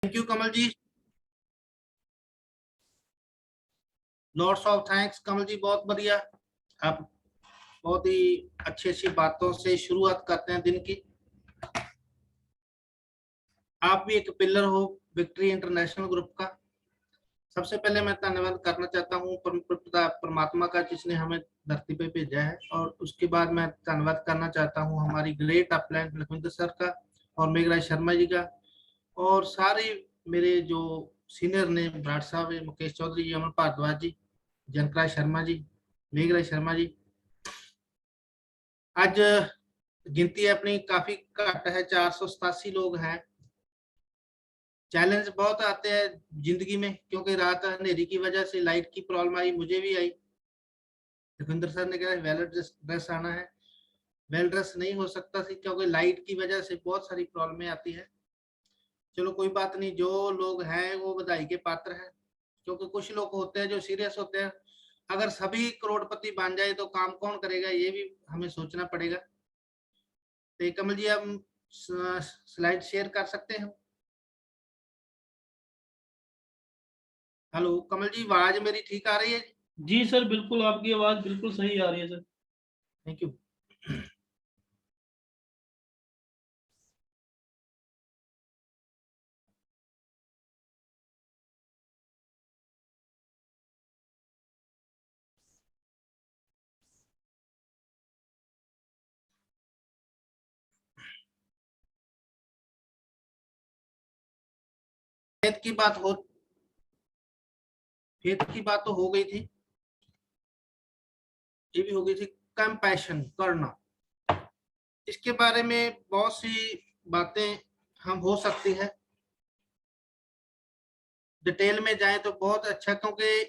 Thank you Kamal ji, lots of thanks Kamal ji, बहुत बढ़िया। आप बहुत ही अच्छी अच्छी बातों से शुरुआत करते हैं दिन की। आप भी एक पिलर हो विक्ट्री इंटरनेशनल ग्रुप का। सबसे पहले मैं धन्यवाद करना चाहता हूँ परम पिता परमात्मा का, जिसने हमें धरती पे भेजा है। और उसके बाद मैं धन्यवाद करना चाहता हूँ हमारी ग्रेट अपलाइन लखविंदर सर का और मेघराज शर्मा जी का, और सारे मेरे जो सीनियर ने ब्राट साहब है, मुकेश चौधरी जी, अमन भारद्वाज जी, जनकराज शर्मा जी, मेघराज शर्मा जी। आज गिनती अपनी काफी घट है, 487 लोग हैं। चैलेंज बहुत आते हैं जिंदगी में, क्योंकि रात अंधेरी की वजह से लाइट की प्रॉब्लम आई, मुझे भी आई। लखविंदर सर ने कहा वेल ड्रेस आना है, वेल ड्रेस नहीं हो सकता थी क्योंकि लाइट की वजह से बहुत सारी प्रॉब्लमें आती है। चलो कोई बात नहीं, जो लोग हैं वो बधाई के पात्र हैं, क्योंकि कुछ लोग होते हैं जो सीरियस होते हैं। अगर सभी करोड़पति बन जाए तो काम कौन करेगा, ये भी हमें सोचना पड़ेगा। तो कमल जी, हम स्लाइड शेयर कर सकते हैं? हेलो कमल जी, आवाज मेरी ठीक आ रही है? जी सर, बिल्कुल आपकी आवाज बिल्कुल सही आ रही है सर। Thank you. फेथ की बात हो, फेथ की बात तो हो गई थी, ये भी हो गई थी। कंपैशन करना, इसके बारे में बहुत सी बातें हम हो सकती है। डिटेल में जाएं तो बहुत अच्छा, क्योंकि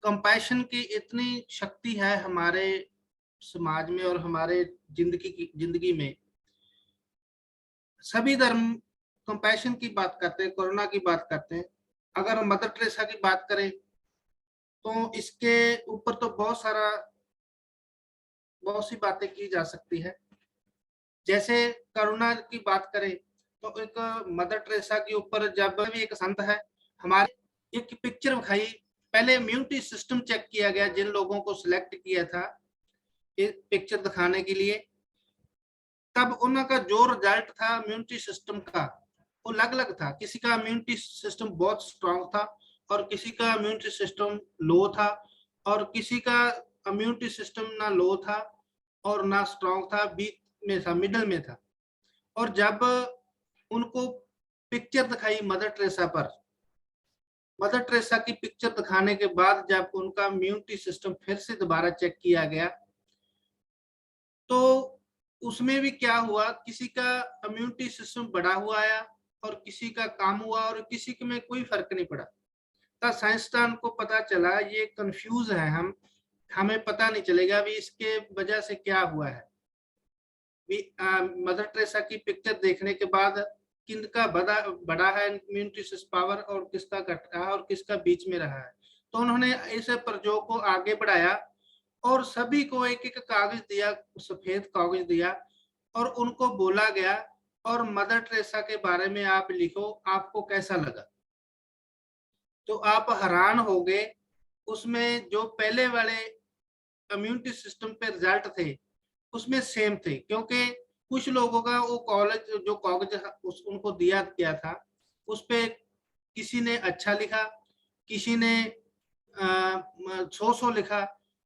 कंपैशन की इतनी शक्ति है हमारे समाज में और हमारे जिंदगी में। सभी धर्म कंपैशन की बात करते हैं, करुणा की बात करते हैं। अगर मदर टेरेसा की बात करें तो इसके ऊपर तो बहुत सी बातें की जा सकती है। जैसे करुणा की बात करें तो एक मदर टेरेसा के ऊपर, जब भी एक संत है हमारे, एक पिक्चर दिखाई। पहले इम्यूनिटी सिस्टम चेक किया गया, जिन लोगों को सिलेक्ट किया था एक पिक्चर दिखाने के लिए, तब उनका जो रिजल्ट था इम्यूनिटी सिस्टम का वो अलग अलग था। किसी का इम्यूनिटी सिस्टम बहुत स्ट्रांग था और किसी का इम्यूनिटी सिस्टम लो था, और किसी का इम्यूनिटी सिस्टम ना लो था और ना स्ट्रांग था, बीच में था, मिडल में था। और जब उनको पिक्चर दिखाई मदर टेरेसा पर, मदर टेरेसा की पिक्चर दिखाने के बाद जब उनका इम्यूनिटी सिस्टम फिर से दोबारा चेक किया गया, तो उसमें भी क्या हुआ, किसी का इम्यूनिटी सिस्टम बढ़ा हुआ आया और किसी का कम हुआ, और किसी में कोई फर्क नहीं पड़ा। तब साइंसदान को पता चला ये कंफ्यूज है, हमें पता नहीं चलेगा भी इसके वजह से क्या हुआ है। मदर टेरेसा की पिक्चर देखने के बाद किनका बड़ा है इम्यूनिटी पावर और किसका घट रहा है और किसका बीच में रहा है, तो उन्होंने इस प्रयोग को आगे बढ़ाया और सभी को एक एक कागज दिया, सफेद कागज दिया, और उनको बोला गया और मदर टेरेसा के बारे में आप लिखो, आपको कैसा लगा। तो आप हैरान हो गए, उसमें जो पहले वाले इम्यूनिटी सिस्टम पे रिजल्ट थे उसमें सेम थे, क्योंकि कुछ लोगों का वो कॉलेज जो कागज उनको दिया गया था उस पे किसी ने अच्छा लिखा, किसी ने 100 लिखा,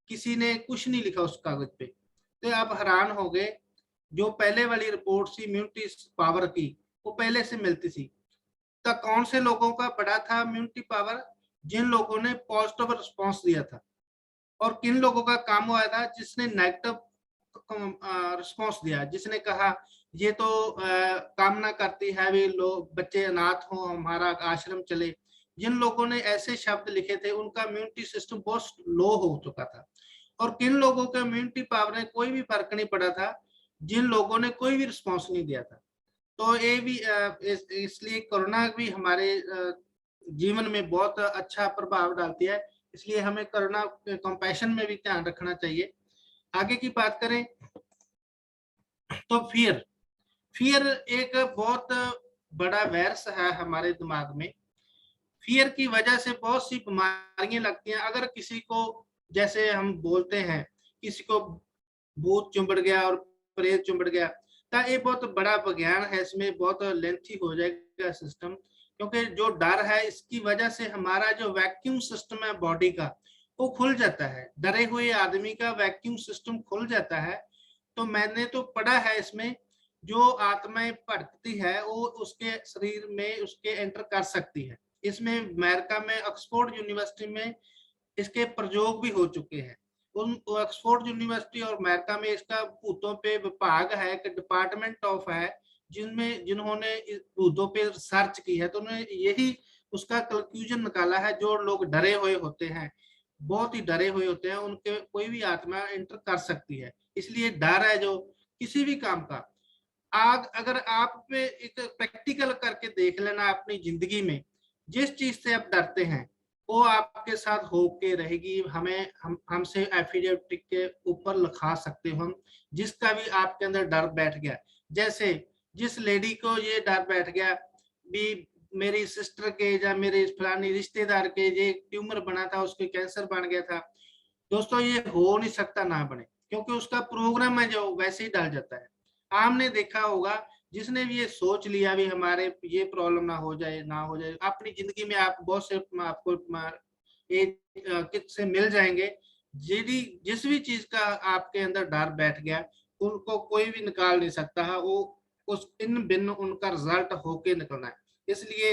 किसी ने कुछ नहीं लिखा उस कागज पे। तो आप हैरान हो गए, जो पहले वाली रिपोर्ट थी इम्यूनिटी पावर की वो पहले से मिलती थी। तो कौन से लोगों का बड़ा था इम्यूनिटी पावर? जिन लोगों ने पॉजिटिव रिस्पॉन्स दिया था। और किन लोगों का काम हुआ था? जिसने नेगेटिव रिस्पॉन्स दिया, जिसने कहा ये तो कामना करती है भी लोग बच्चे अनाथ हो, हमारा आश्रम चले। जिन लोगों ने ऐसे शब्द लिखे थे उनका इम्यूनिटी सिस्टम बहुत लो हो चुका था। और किन लोगों के इम्यूनिटी पावर में कोई भी फर्क नहीं पड़ा था, जिन लोगों ने कोई भी रिस्पॉन्स नहीं दिया था। तो ये भी इसलिए कोरोना भी हमारे जीवन में बहुत अच्छा प्रभाव डालती है, इसलिए हमें कोरोना कंपैशन में भी ध्यान रखना चाहिए। आगे की बात करें तो फियर, फियर एक बहुत बड़ा वायरस है हमारे दिमाग में। फियर की वजह से बहुत सी बीमारियां लगती हैं। अगर किसी को, जैसे हम बोलते हैं, किसी को भूत चुंबड़ गया और प्रेत चुंबड़ गया, तो ये बहुत बड़ा विज्ञान है, इसमें बहुत लेंथी हो जाएगा सिस्टम। क्योंकि जो डर है, इसकी वजह से हमारा जो वैक्यूम सिस्टम है बॉडी का, वो खुल जाता है। डरे हुए आदमी का वैक्यूम सिस्टम खुल जाता है। तो मैंने तो पढ़ा है इसमें, जो आत्माएं भटकती है वो उसके शरीर में उसके एंटर कर सकती है। इसमें अमेरिका में ऑक्सफोर्ड यूनिवर्सिटी में इसके प्रयोग भी हो चुके हैं। उन ऑक्सफोर्ड यूनिवर्सिटी और अमेरिका में इसका भूतों पे विभाग है, एक डिपार्टमेंट ऑफ है, जिन्होंने भूतों पे रिसर्च की है। तो उन्होंने यही उसका कंक्लूजन निकाला है, जो लोग डरे हुए होते हैं, बहुत ही डरे हुए होते हैं, उनके कोई भी आत्मा एंटर कर सकती है। इसलिए डर है जो किसी भी काम का, आग अगर आप पे एक प्रैक्टिकल करके देख लेना अपनी जिंदगी में, जिस चीज से आप डरते हैं वो आपके साथ होके रहेगी। हमसे एफिडेविट के ऊपर लिखा सकते हो हम, जिसका भी आपके अंदर डर बैठ गया। जैसे जिस लेडी को ये डर बैठ गया भी, मेरी सिस्टर के या मेरे फलानी रिश्तेदार के ये ट्यूमर बना था, उसके कैंसर बन गया था। दोस्तों ये हो नहीं सकता ना बने, क्योंकि उसका प्रोग्राम है जो वैसे ही डल जाता है। आपने देखा होगा, जिसने भी ये सोच लिया भी हमारे ये प्रॉब्लम ना हो जाए, ना हो जाए, अपनी जिंदगी में आप बहुत से आपको किससे मिल जाएंगे, जिस भी चीज का आपके अंदर डर बैठ गया, उनको कोई भी निकाल नहीं सकता है। वो उस इन भिन्न उनका रिजल्ट होके निकलना है। इसलिए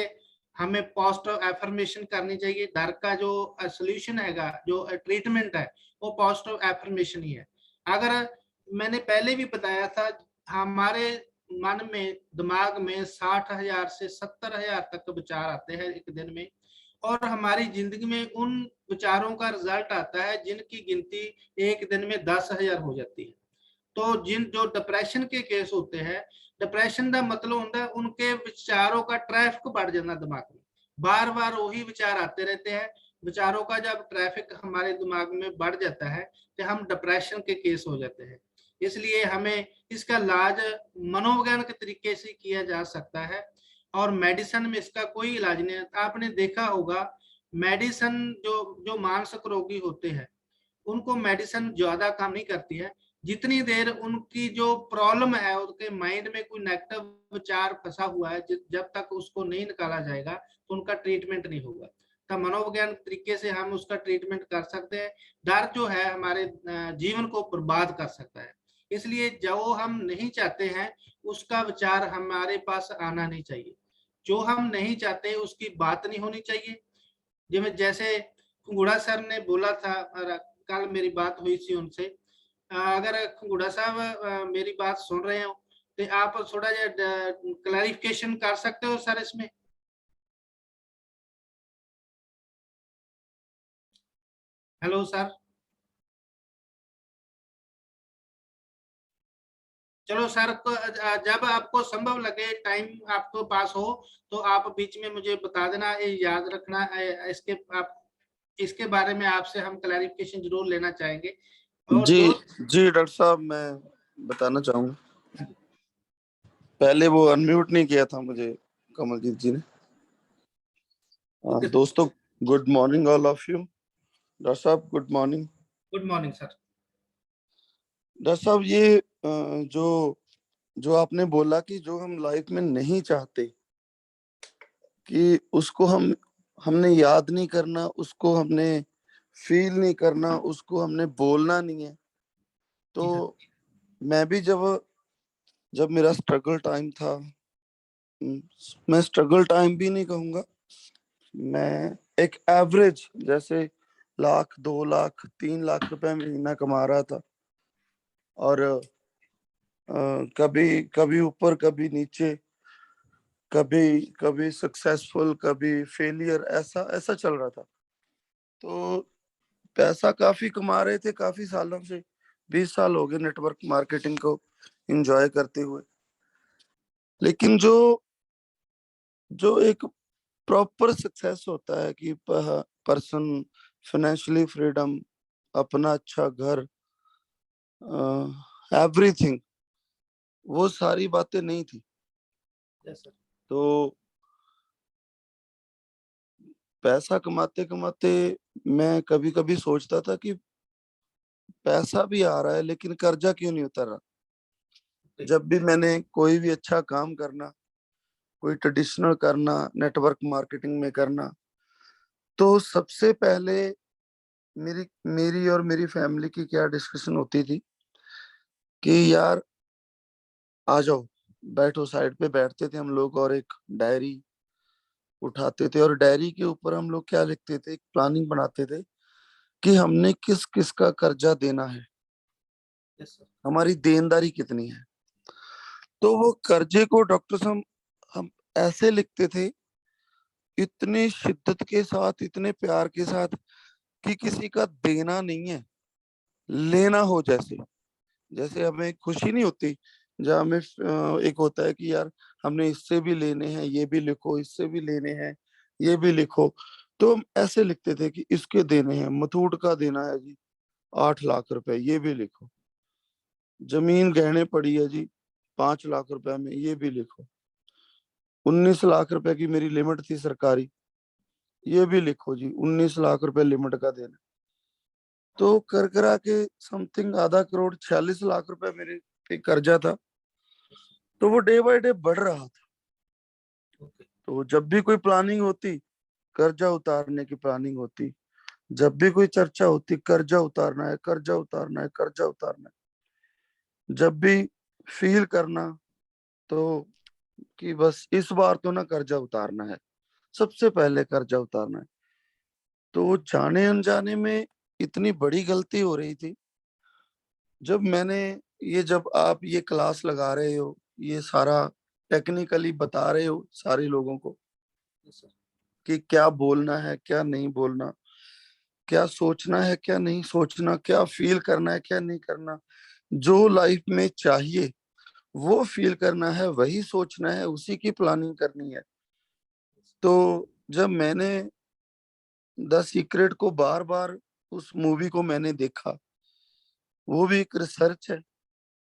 हमें पॉजिटिव एफर्मेशन करनी चाहिए। डर का जो सोल्यूशन हैगा, जो ट्रीटमेंट है, वो पॉजिटिव एफर्मेशन ही है। अगर मैंने पहले भी बताया था, हमारे मन में, दिमाग में 60,000 से 70,000 तक विचार आते हैं एक दिन में, और हमारी जिंदगी में उन विचारों का रिजल्ट आता है जिनकी गिनती एक दिन में 10,000 हो जाती है। तो जो डिप्रेशन के केस होते हैं, डिप्रेशन का मतलब होता है उनके विचारों का ट्रैफिक बढ़ जाना दिमाग में, बार बार वही विचार आते रहते हैं। विचारों का जब ट्रैफिक हमारे दिमाग में बढ़ जाता है तो हम डिप्रेशन के केस हो जाते हैं। इसलिए हमें इसका इलाज मनोविज्ञान के तरीके से किया जा सकता है, और मेडिसिन में इसका कोई इलाज नहीं है। आपने देखा होगा, मेडिसिन जो जो मानसिक रोगी होते हैं, उनको मेडिसिन ज्यादा काम नहीं करती है। जितनी देर उनकी जो प्रॉब्लम है, उनके माइंड में कोई नेगेटिव विचार फंसा हुआ है, जब तक उसको नहीं निकाला जाएगा तो उनका ट्रीटमेंट नहीं होगा। तो मनोविज्ञान तरीके से हम उसका ट्रीटमेंट कर सकते हैं। डर जो है हमारे जीवन को बर्बाद कर सकता है। इसलिए जो हम नहीं चाहते हैं उसका विचार हमारे पास आना नहीं चाहिए। जो हम नहीं चाहते उसकी बात नहीं होनी चाहिए। जैसे घुड़ा सर ने बोला था, कल मेरी बात हुई थी उनसे। अगर घुड़ा साहब मेरी बात सुन रहे हो तो आप थोड़ा क्लैरिफिकेशन कर सकते हो सर इसमें। Hello sir. चलो सर को जब आपको संभव लगे, टाइम आपको पास हो, तो आप बीच में मुझे बता देना। ये याद रखना, इसके आप इसके बारे में आपसे हम क्लैरिफिकेशन जरूर लेना चाहेंगे। और जी दो जी डॉक्टर साहब, मैं बताना चाहूंगा। पहले वो अनम्यूट नहीं किया था मुझे कमलजीत जी ने। दोस्तों, good morning all of you. Doctor साहब good morning. Good morning sir. Doctor साहब, ये जो जो आपने बोला कि जो हम लाइफ में नहीं चाहते कि उसको हमने याद नहीं करना, उसको हमने फील नहीं करना, उसको हमने बोलना नहीं है। तो मैं भी जब मेरा स्ट्रगल टाइम था, मैं स्ट्रगल टाइम भी नहीं कहूंगा, मैं एक एवरेज जैसे 1,00,000, 2,00,000, 3,00,000 रुपए महीना कमा रहा था, और कभी कभी ऊपर कभी नीचे, कभी कभी सक्सेसफुल कभी फेलियर, ऐसा ऐसा चल रहा था। तो पैसा काफी कमा रहे थे काफी सालों से, 20 साल हो गए नेटवर्क मार्केटिंग को एंजॉय करते हुए। लेकिन जो जो एक प्रॉपर सक्सेस होता है कि पर्सन फाइनेंशियली फ्रीडम, अपना अच्छा घर, एवरीथिंग, वो सारी बातें नहीं थी। Yes sir. तो पैसा कमाते-कमाते मैं कभी-कभी सोचता था कि पैसा भी आ रहा है लेकिन कर्जा क्यों नहीं उतर रहा? जब भी मैंने कोई भी अच्छा काम करना, कोई ट्रेडिशनल करना, नेटवर्क मार्केटिंग में करना, तो सबसे पहले मेरी मेरी और मेरी फैमिली की क्या डिस्कशन होती थी कि यार आ जाओ, बैठो साइड पे बैठते थे हम लोग और एक डायरी उठाते थे और डायरी के ऊपर हम लोग क्या लिखते थे, एक प्लानिंग बनाते थे कि हमने किस-किस का कर्जा देना है, यस सर। हमारी देनदारी कितनी है। तो वो कर्जे को डॉक्टर साहब हम ऐसे लिखते थे, इतनी शिद्दत के साथ, इतने प्यार के साथ कि किसी का देना नहीं है, लेना हो जैसे। जैसे हमें खुशी नहीं होती, जब हमें एक होता है कि यार हमने इससे भी लेने हैं, ये भी लिखो, इससे भी लेने हैं, ये भी लिखो। तो हम ऐसे लिखते थे कि इसके देने हैं, मुथूट का देना है जी 8 लाख रुपए, ये भी लिखो। ज़मीन गहने पड़ी है जी 5 लाख रुपए में, ये भी लिखो। 19 लाख रुपए की मेरी लिमिट थी सरकारी, ये भी लिखो जी 19 लाख रुपए लिमिट का देना। तो कर-करा के समथिंग आधा करोड़ 46 लाख रुपए मेरे पे कर्जा था। तो वो डे बाय डे बढ़ रहा था। ओके। तो जब भी कोई प्लानिंग होती, कर्जा उतारने की प्लानिंग होती। जब भी कोई चर्चा होती, कर्जा उतारना है, कर्जा उतारना है, कर्जा उतारना है। जब भी फ़ील करना तो कि बस इस बार तो ना कर्जा उतारना है, सबसे पहले कर्जा उतारना है। तो जाने-अनजाने में इतनी बड़ी गलती हो रही थी, जब आप ये क्लास लगा रहे हो, ये सारा टेक्निकली बता रहे हो सारे लोगों को यस सर। कि क्या बोलना है, क्या नहीं बोलना, क्या सोचना है, क्या नहीं सोचना, क्या फ़ील करना है, क्या नहीं करना। जो लाइफ़ में चाहिए, वो फ़ील करना है, वही सोचना है, उसी की प्लानिंग करनी है। तो जब मैंने द सीक्रेट को बार-बार उस मूवी को मैंने देखा, वो भी एक रिसर्च है।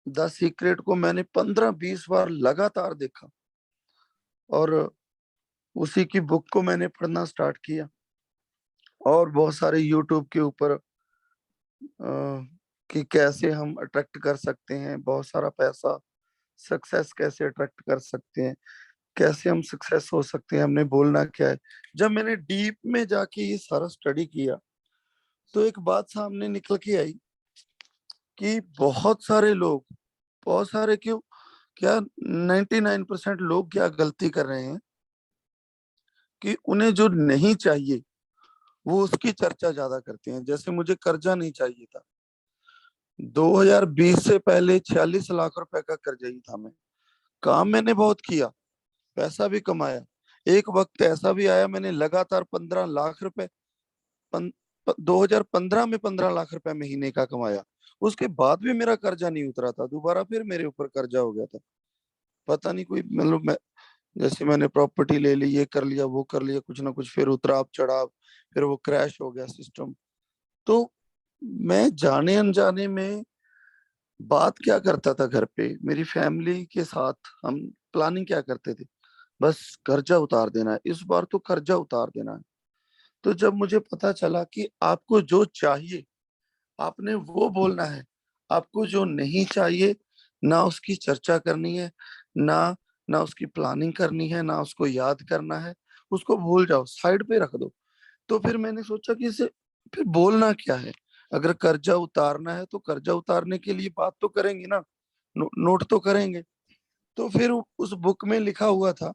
द सीक्रेट को मैंने 15-20 बार लगातार देखा और उसी की बुक को मैंने पढ़ना स्टार्ट किया और बहुत सारे यूट्यूब के ऊपर कि कैसे हम अट्रैक्ट कर सकते हैं बहुत सारा पैसा, सक्सेस कैसे अट्रैक्ट कर सकते हैं, कैसे हम सक्सेस हो सकते हैं, हमने बोलना क्या है। जब मैंने डीप में जाके ये सारा स्टडी किया, तो एक बात सामने निकल के आई कि बहुत सारे क्यों, क्या 99% लोग क्या गलती कर रहे हैं कि उन्हें जो नहीं चाहिए, वो उसकी चर्चा ज़्यादा करते हैं। जैसे मुझे कर्जा नहीं चाहिए था। 2020 से पहले 46 लाख रुपए का कर्ज़ई था मैं। काम मैंने बहुत किया, पैसा भी कमाया। एक वक़्त ऐसा भी आया मैंने लगातार 15 लाख रुपए पन प 2015 में 15 लाख रुपए महीने का कमाया। उसके बाद भी मेरा कर्जा नहीं उतरा था, दोबारा फिर मेरे ऊपर कर्जा हो गया था। पता नहीं कोई मतलब मैं जैसे मैंने प्रॉपर्टी ले ली, ये कर लिया, वो कर लिया, कुछ ना कुछ फिर उतराव-चढ़ाव, फिर वो क्रैश हो गया सिस्टम। तो मैं जाने-अनजाने में बात क्या करता था घर पे, मेरी फैमिली के साथ हम प्लानिंग क्या करते थे, बस कर्जा उतार देना है, इस बार तो कर्जा उतार देना है। तो जब मुझे पता चला कि आपको जो चाहिए, आपने वो बोलना है, आपको जो नहीं चाहिए, ना उसकी चर्चा करनी है, ना ना उसकी प्लानिंग करनी है, ना उसको याद करना है, उसको भूल जाओ, साइड पे रख दो। तो फिर मैंने सोचा कि इसे फिर बोलना क्या है? अगर कर्जा उतारना है, तो कर्जा उतारने के लिए बात तो करेंगे ना, नोट तो करेंगे। तो फिर उस बुक में लिखा हुआ था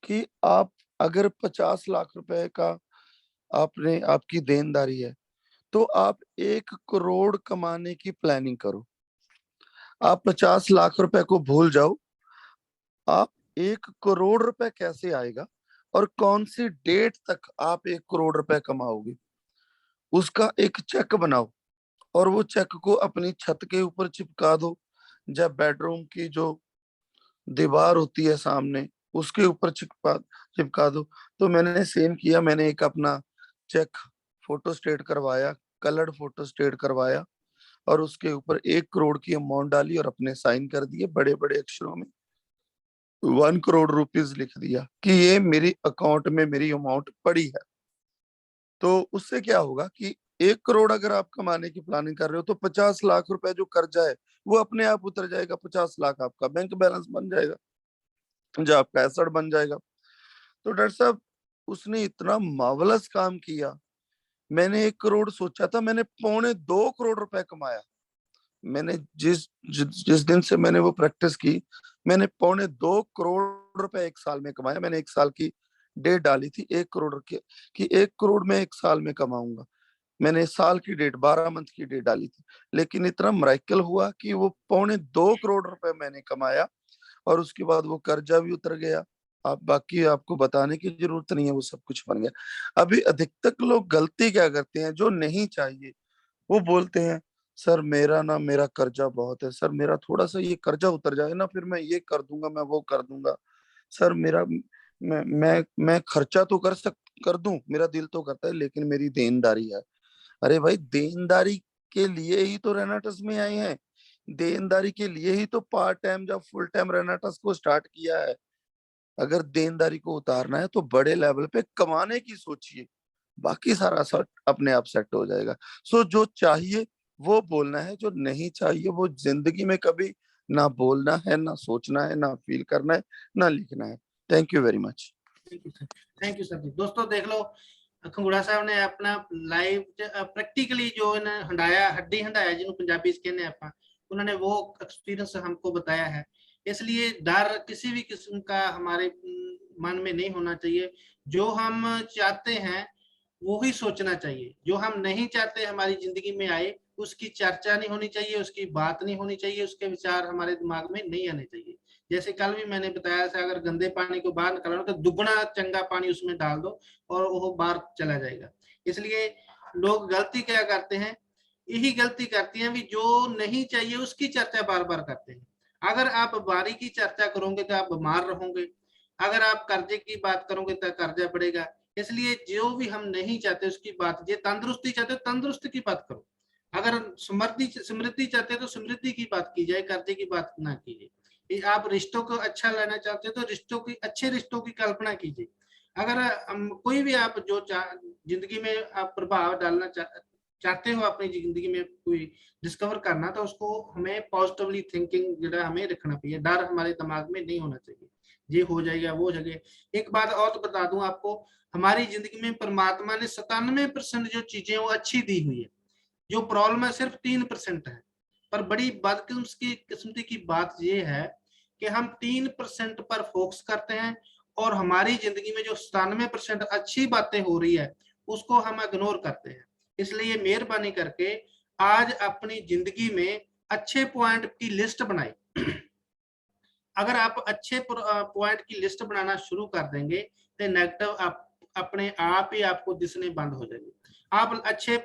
कि आप अगर 50 लाख रुपए का आपने आपकी देनदारी है, तो आप 1 करोड़ कमाने की प्लानिंग करो। आप 50 लाख रुपए को भूल जाओ, आप 1 करोड़ रुपए कैसे आएगा और कौन-सी डेट तक आप 1 करोड़ रुपए कमाओगे, उसका एक चेक बनाओ और वो चेक को अपनी छत के ऊपर चिपका दो, या बेडरूम की जो दीवार होती है सामने, उसके ऊपर चिपका दो। तो मैंने सेम किया, मैंने एक अपना चेक फोटोस्टेट करवाया, कलर्ड फोटोस्टेट करवाया और उसके ऊपर 1 करोड़ की अमाउंट डाली और अपने साइन कर दिए बड़े-बड़े अक्षरों में। 1 करोड़ रुपीस लिख दिया कि ये मेरी अकाउंट में मेरी अमाउंट पड़ी है, तो उससे क्या होगा कि 1 करोड़ अगर आप कमाने की प्लानिंग कर रहे हो तो 50 लाख रुपए जो कर्जा है वो अपने आप उतर जाएगा, 50 लाख आपका बैंक बैलेंस बन जाएगा, जो आपका एसेट बन जाएगा। तो डॉक्टर साहब उसने इतना मार्वलस काम किया। मैंने 1 करोड़ सोचा था, मैंने 2.25 करोड़ रुपए कमाया। मैंने जिस दिन से मैंने वो प्रैक्टिस की, मैंने 2.25 करोड़ रुपए 1 साल में कमाया। मैंने 1 साल की डेट डाली थी 1 करोड़ की, कि 1 करोड़ मैं 1 साल में कमाऊंगा। मैंने साल की डेट 12 मंथ की डेट डाली थी, लेकिन इतना मिरेकल हुआ कि वो 2.25 करोड़ रुपए मैंने कमाया और उसके बाद वो कर्जा भी उतर गया। आप बाकी आपको बताने की जरूरत नहीं है, वो सब कुछ बन गया। अभी अधिकतर लोग गलती क्या करते हैं, जो नहीं चाहिए वो बोलते हैं, सर मेरा कर्जा बहुत है, सर मेरा थोड़ा सा ये कर्जा उतर जाए ना, फिर मैं ये कर दूंगा, मैं वो कर दूंगा। सर मेरा मैं खर्चा तो कर दूं, मेरा दिल तो करता है, लेकिन मेरी देनदारी है। अरे भाई, देनदारी के लिए ही तो रेनाटस में आए हैं, देनदारी के लिए ही तो पार्ट टाइम या फुल टाइम रेनाटस को स्टार्ट किया है। अगर देनदारी को उतारना है तो बड़े लेवल पे कमाने की सोचिए, बाकी सारा सब अपने आप सेट हो जाएगा। सो जो चाहिए वो बोलना है, जो नहीं चाहिए वो जिंदगी में कभी ना बोलना है, ना सोचना है, ना फील करना है, ना लिखना है। Thank you very much. Thank you sir ji. दोस्तों देख लो, खंगूड़ा साहब ने अपना लाइव प्रैक्टिकली जो इन्हें हंडाया, हड्डी हंडाया जिन्होंने पंजाबी कहने आप, उन्होंने वो एक्सपीरियंस हमको बताया है। इसलिए डर किसी भी किस्म का हमारे मन में नहीं होना चाहिए। जो हम चाहते हैं वो ही सोचना चाहिए, जो हम नहीं चाहते हमारी जिंदगी में आए उसकी चर्चा नहीं होनी चाहिए, उसकी बात नहीं होनी चाहिए, उसके विचार हमारे दिमाग में नहीं आने चाहिए। जैसे कल भी मैंने बताया था, अगर गंदे पानी को बाहर निकालना तो दुगना चंगा पानी उसमें डाल दो और वो बाहर चला जाएगा। इसलिए लोग गलती क्या करते हैं, यही गलती करती हैं भी जो नहीं चाहिए उसकी चर्चा बार बार करते हैं। अगर आप बारी की चर्चा करोगे तो आप बीमार रहोगे, अगर आप कर्जे की बात करोगे तो कर्जा बढ़ेगा। इसलिए जो भी हम नहीं चाहते उसकी बात, ये तंदुरुस्ती चाहते हो तंदुरुस्ती की बात करो, अगर समृद्धि चाहते हो तो समृद्धि की बात की जाए, कर्जे की बात ना कीजिए। आप रिश्तों को अच्छा लाना चाहते हो तो रिश्तों की, अच्छे रिश्तों की कल्पना कीजिए। अगर कोई भी आप जो जिंदगी में आप प्रभाव डालना चाहते हो, अपनी जिंदगी में कोई डिस्कवर करना, तो उसको हमें पॉजिटिवली थिंकिंग जो हमें रखना चाहिए। डर हमारे दिमाग में नहीं होना चाहिए, ये हो जाएगा वो जगह। एक बात और तो बता दूं आपको, हमारी जिंदगी में परमात्मा ने 97% जो चीजें वो अच्छी दी हुई है, जो प्रॉब्लम है सिर्फ 3% है। पर बड़ी बदकिस्मती की बात यह है कि हम 3% पर फोकस करते हैं और हमारी जिंदगी में जो 97% अच्छी बातें हो रही है उसको हम इग्नोर करते हैं। इसलिए मेहरबानी करके आज अपनी जिंदगी में अच्छे पॉइंट की लिस्ट बनाए। अगर आप अच्छे पॉइंट की लिस्ट बनाना शुरू कर देंगे तो नेगेटिव आप अपने आप ही आपको दिखने बंद हो जाएंगे। आप अच्छे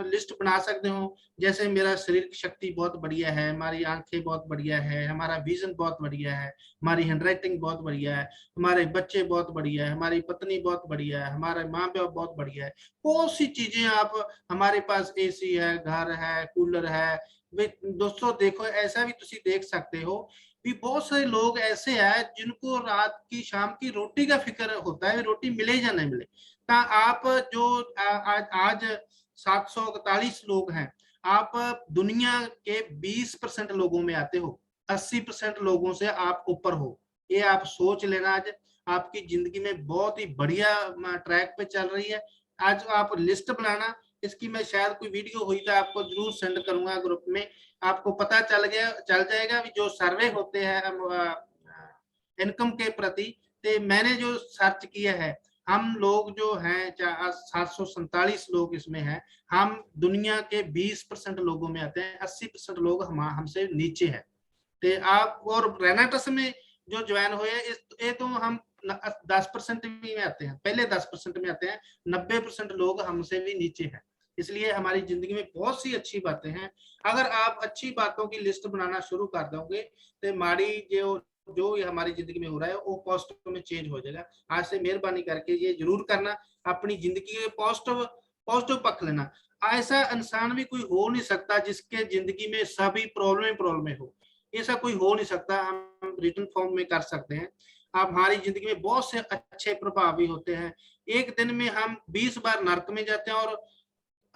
लिस्ट बना सकते हो, जैसे मेरा शरीर शक्ति बहुत बढ़िया है, हमारी आंखें बहुत बढ़िया है, हमारा विजन बहुत बढ़िया है, हमारी हैंडराइटिंग बहुत बढ़िया है, हमारे बच्चे बहुत बढ़िया है, हमारी पत्नी बहुत बढ़िया है, हमारे माँ बाप बहुत बढ़िया है। बहुत सी चीजें आप, हमारे पास एसी है, घर है, कूलर है। दोस्तों देखो, ऐसा भी तुम देख सकते हो भी बहुत सारे लोग ऐसे हैं जिनको रात की शाम की रोटी का फिक्र होता है, रोटी मिले या नहीं मिले। तो आप जो आज 741 लोग हैं, आप दुनिया के 20% लोगों में आते हो, 80% लोगों से आप ऊपर हो। ये आप सोच लेना, आज आपकी जिंदगी में बहुत ही बढ़िया ट्रैक पे चल रही है। आज आप लिस्ट बनाना, इसकी मैं शायद कोई वीडियो हुई तो आपको जरूर सेंड करूंगा ग्रुप में, आपको पता चल जाएगा भी जो सर्वे होते हैं इनकम के प्रति। तो मैंने जो सर्च किया है, हम लोग जो हैं 747 लोग इसमें हैं, हम दुनिया के 20% लोगों में आते हैं, 80% लोग हमसे नीचे है। तो आप और रेनाटस में जो ज्वाइन हुए ये तो हम 10% में आते हैं, पहले 10% में आते हैं, 90% लोग हमसे भी नीचे हैं। इसलिए हमारी जिंदगी में बहुत सी अच्छी बातें हैं। अगर आप अच्छी बातों की लिस्ट बनाना शुरू कर दोगे तो माड़ी जो ये हमारी जिंदगी में हो रहा है वो पॉजिटिव में चेंज हो जाएगा। आज से मेहरबानी करके ये जरूर करना, अपनी जिंदगी के पॉजिटिव पक्ष लेना। ऐसा इंसान भी कोई हो नहीं सकता जिसके जिंदगी में सभी प्रॉब्लम हो। ऐसा कोई हो नहीं सकता, हम रिटन फॉर्म में कर सकते हैं। आप हमारी जिंदगी में बहुत से अच्छे प्रभाव भी होते हैं। एक दिन में हम 20 बार नरक में जाते हैं और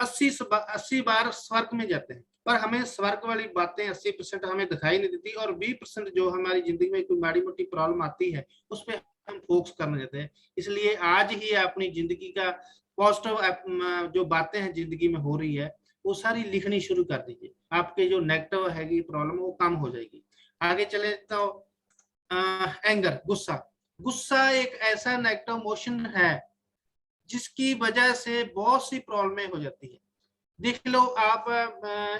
80 बार स्वर्ग में जाते हैं, पर हमें स्वर्ग वाली बातें 80% हमें दिखाई नहीं देती, और 20% जो हमारी जिंदगी में कोई माड़ी मोटी प्रॉब्लम आती है उस पर हम फोकस करने देते हैं। इसलिए आज ही अपनी जिंदगी का पॉजिटिव जो बातें हैं जिंदगी में हो रही है वो सारी लिखनी शुरू कर दीजिए, आपके जो नेगेटिव हैगी प्रॉब्लम वो कम हो जाएगी। आगे चले तो एंगर, गुस्सा। गुस्सा एक ऐसा नेगेटिव इमोशन है जिसकी वजह से बहुत सी प्रॉब्लमें हो जाती है। देख लो आप,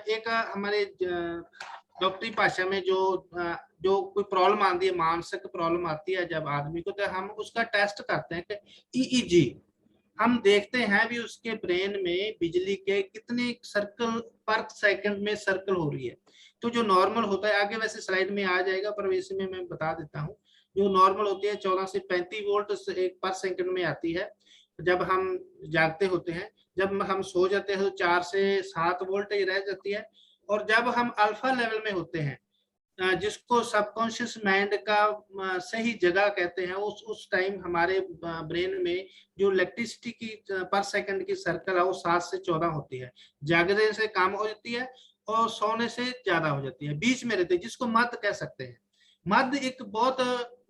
एक हमारे डॉक्टरी भाषा में जो कोई प्रॉब्लम आती है, मानसिक प्रॉब्लम आती है जब आदमी को, तो हम उसका टेस्ट करते हैं कि ईईजी, हम देखते हैं भी उसके ब्रेन में बिजली के कितने सर्कल पर सेकंड में सर्कल हो रही है। तो जो नॉर्मल होता है, आगे वैसे स्लाइड में आ जाएगा पर वैसे में मैं बता देता हूँ, जो नॉर्मल होती है 14 से 35 वोल्ट एक पर सेकंड में आती है जब हम जागते होते हैं। जब हम सो जाते हैं तो 4 से 7 वोल्ट ही रह जाती है। और जब हम अल्फा लेवल में होते हैं, जिसको सबकॉन्शियस माइंड का सही जगह कहते हैं, उस टाइम हमारे ब्रेन में जो इलेक्ट्रिसिटी की पर सेकंड की सर्कल है वो 7 से 14 होती है। जागने से कम हो जाती है और सोने से ज्यादा हो जाती है, बीच में रहती है, जिसको मध्य कह सकते हैं। मध्य एक बहुत